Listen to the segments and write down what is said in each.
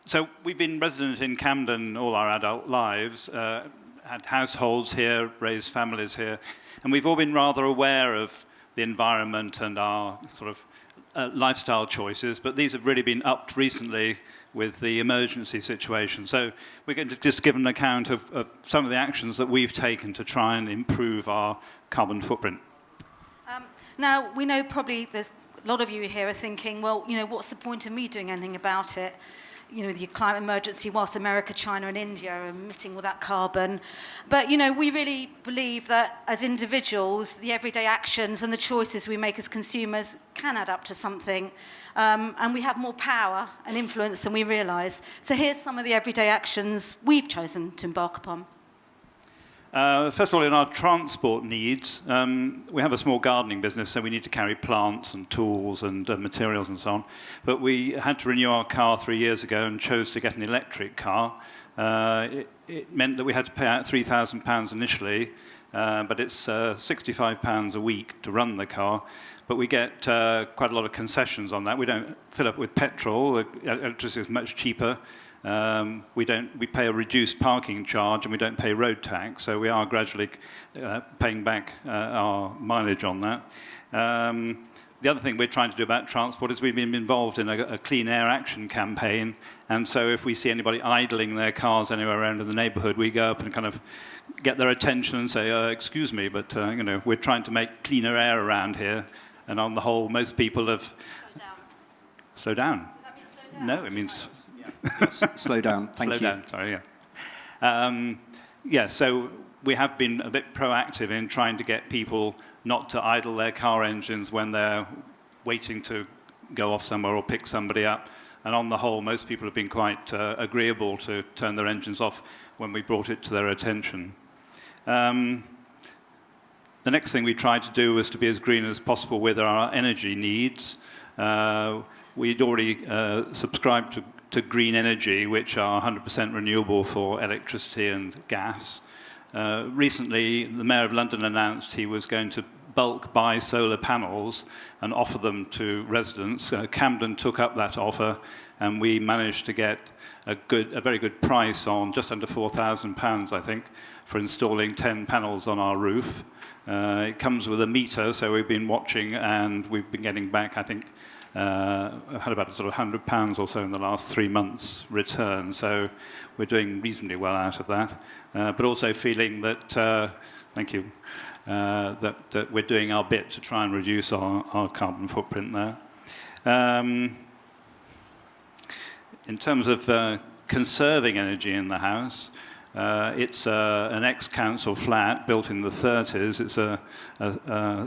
So we've been resident in Camden all our adult lives, had households here, raised families here, and we've all been rather aware of the environment and our sort of lifestyle choices, but these have really been upped recently with the emergency situation. So we're going to just give an account of some of the actions that we've taken to try and improve our carbon footprint. Now, we know probably there's a lot of you here are thinking, well, what's the point of me doing anything about it? The climate emergency, whilst America, China and India are emitting all that carbon. But, we really believe that as individuals, the everyday actions and the choices we make as consumers can add up to something. And we have more power and influence than we realise. So here's some of the everyday actions we've chosen to embark upon. First of all, in our transport needs, we have a small gardening business, so we need to carry plants and tools and materials and so on. But we had to renew our car 3 years ago and chose to get an electric car. It meant that we had to pay out £3,000 initially, but it's £65 a week to run the car. But we get quite a lot of concessions on that. We don't fill up with petrol. The electricity is much cheaper. We pay a reduced parking charge and we don't pay road tax, so we are gradually paying back our mileage on that. The other thing we're trying to do about transport is we've been involved in a clean air action campaign, and so if we see anybody idling their cars anywhere around in the neighbourhood, we go up and kind of get their attention and say, excuse me, but we're trying to make cleaner air around here, and on the whole, most people have... Slow down. Does that mean slow down? No, it means... Yes, slow down. Thank you. Slow down, sorry, yeah. So we have been a bit proactive in trying to get people not to idle their car engines when they're waiting to go off somewhere or pick somebody up. And on the whole, most people have been quite agreeable to turn their engines off when we brought it to their attention. The next thing we tried to do was to be as green as possible with our energy needs. We'd already subscribed to green energy, which are 100% renewable for electricity and gas. Recently, the Mayor of London announced he was going to bulk buy solar panels and offer them to residents. Camden took up that offer, and we managed to get a very good price on just under £4,000, I think, for installing 10 panels on our roof. It comes with a meter, so we've been watching, and we've been getting back, I think, I've had about sort of £100 or so in the last 3 months return, so we're doing reasonably well out of that. But also feeling that, thank you, that we're doing our bit to try and reduce our carbon footprint there. In terms of conserving energy in the house, it's an ex-council flat built in the 30s. It's a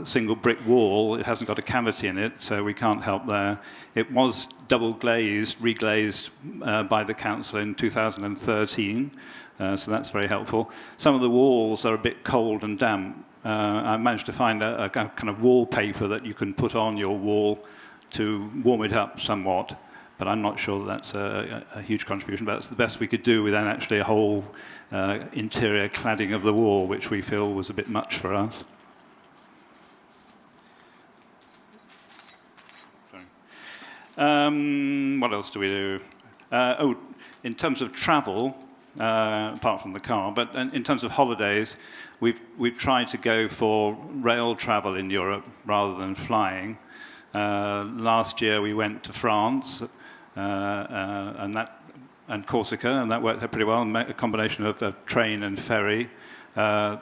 single brick wall. It hasn't got a cavity in it, so we can't help there. It was double glazed, reglazed by the council in 2013, so that's very helpful. Some of the walls are a bit cold and damp. I managed to find a kind of wallpaper that you can put on your wall to warm it up somewhat. But I'm not sure that's a huge contribution. But that's the best we could do without actually a whole interior cladding of the wall, which we feel was a bit much for us. Sorry. What else do we do? In terms of travel, apart from the car, but in terms of holidays, we've tried to go for rail travel in Europe rather than flying. Last year we went to France. And Corsica, and that worked out pretty well, a combination of train and ferry.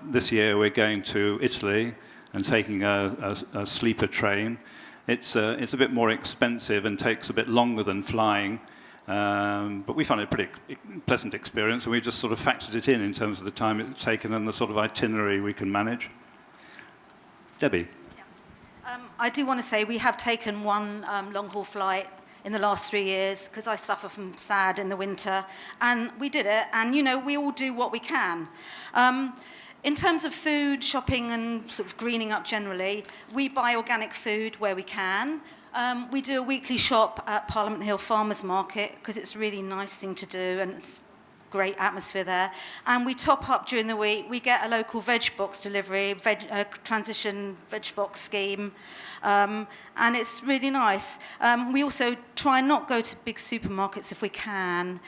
This year we're going to Italy and taking a sleeper train. It's a bit more expensive and takes a bit longer than flying, but we found it a pretty pleasant experience, and we just sort of factored it in terms of the time it's taken and the sort of itinerary we can manage. Debbie? Yeah. I do want to say we have taken one long-haul flight in the last 3 years, because I suffer from SAD in the winter, and we did it, and we all do what we can. In terms of food, shopping and sort of greening up generally, we buy organic food where we can. We do a weekly shop at Parliament Hill Farmers Market, because it's a really nice thing to do, and it's great atmosphere there. And we top up during the week. We get a local veg box delivery, transition veg box scheme, and it's really nice. We also try and not go to big supermarkets if we can.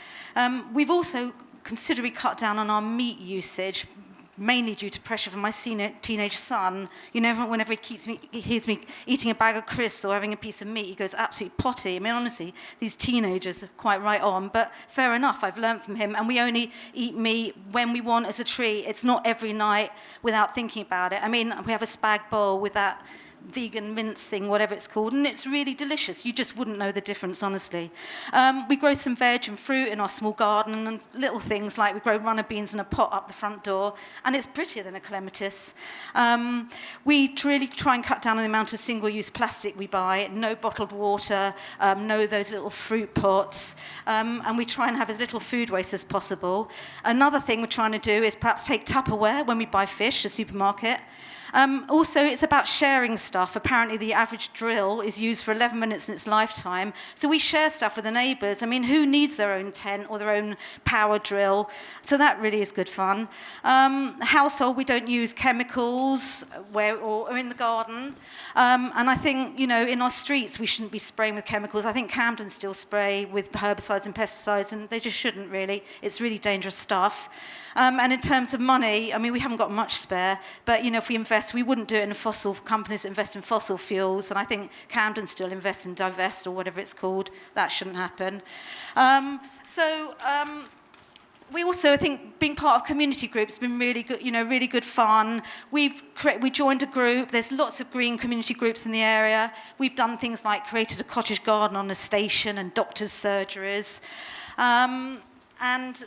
We've also considerably cut down on our meat usage, mainly due to pressure from my teenage son. You know, whenever he hears me eating a bag of crisps or having a piece of meat, he goes absolutely potty. I mean, honestly, these teenagers are quite right on, but fair enough, I've learned from him, and we only eat meat when we want as a treat. It's not every night without thinking about it. I mean, we have a spag bowl with that vegan mince thing, whatever it's called, and it's really delicious. You just wouldn't know the difference, honestly. We grow some veg and fruit in our small garden, and little things like we grow runner beans in a pot up the front door, and it's prettier than a clematis. We really try and cut down on the amount of single-use plastic we buy, no bottled water, no those little fruit pots, and we try and have as little food waste as possible. Another thing we're trying to do is perhaps take Tupperware when we buy fish at the supermarket. Also, it's about sharing stuff. Apparently, the average drill is used for 11 minutes in its lifetime. So we share stuff with the neighbours. I mean, who needs their own tent or their own power drill? So that really is good fun. Household, we don't use chemicals or in the garden. And I think, you know, in our streets, we shouldn't be spraying with chemicals. I think Camden still spray with herbicides and pesticides, and they just shouldn't really. It's really dangerous stuff. And in terms of money, I mean, we haven't got much spare, but, you know, if we invest, we wouldn't do it in fossil companies that invest in fossil fuels, and I think Camden still invests in Divest or whatever it's called. That shouldn't happen. We also, I think, being part of community groups has been really good, you know, really good fun. We joined a group. There's lots of green community groups in the area. We've done things like created a cottage garden on a station and doctors' surgeries. And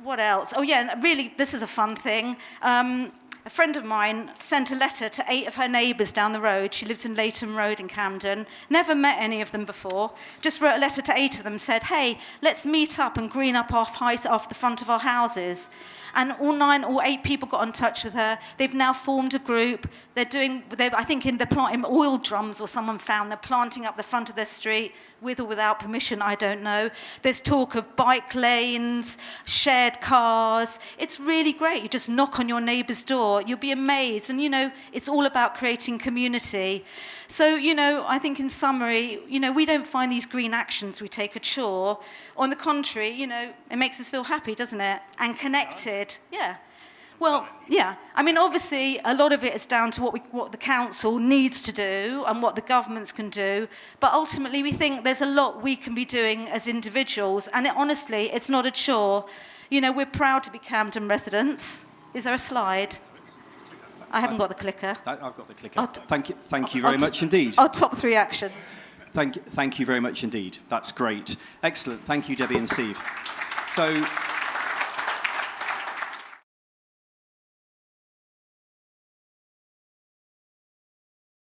what else? Oh, yeah, and really, this is a fun thing. A friend of mine sent a letter to 8 of her neighbours down the road. She lives in Leighton Road in Camden. Never met any of them before. Just wrote a letter to 8 of them, said, hey, let's meet up and green up off the front of our houses. And all 8 people got in touch with her. They've now formed a group. They're I think they're planting oil drums, or someone found they're planting up the front of their street, with or without permission, I don't know. There's talk of bike lanes, shared cars. It's really great. You just knock on your neighbour's door. You'll be amazed. And, you know, it's all about creating community. So, you know, I think in summary, you know, we don't find these green actions we take a chore. On the contrary, you know, it makes us feel happy, doesn't it? And connected. Yeah. Well, yeah. I mean, obviously, a lot of it is down to what the council needs to do and what the governments can do. But ultimately, we think there's a lot we can be doing as individuals. And honestly, it's not a chore. You know, we're proud to be Camden residents. Is there a slide? I haven't got the clicker. I've got the clicker. Thank you very much indeed. Our top 3 actions. Thank you very much indeed. That's great. Excellent. Thank you, Debbie and Steve. So.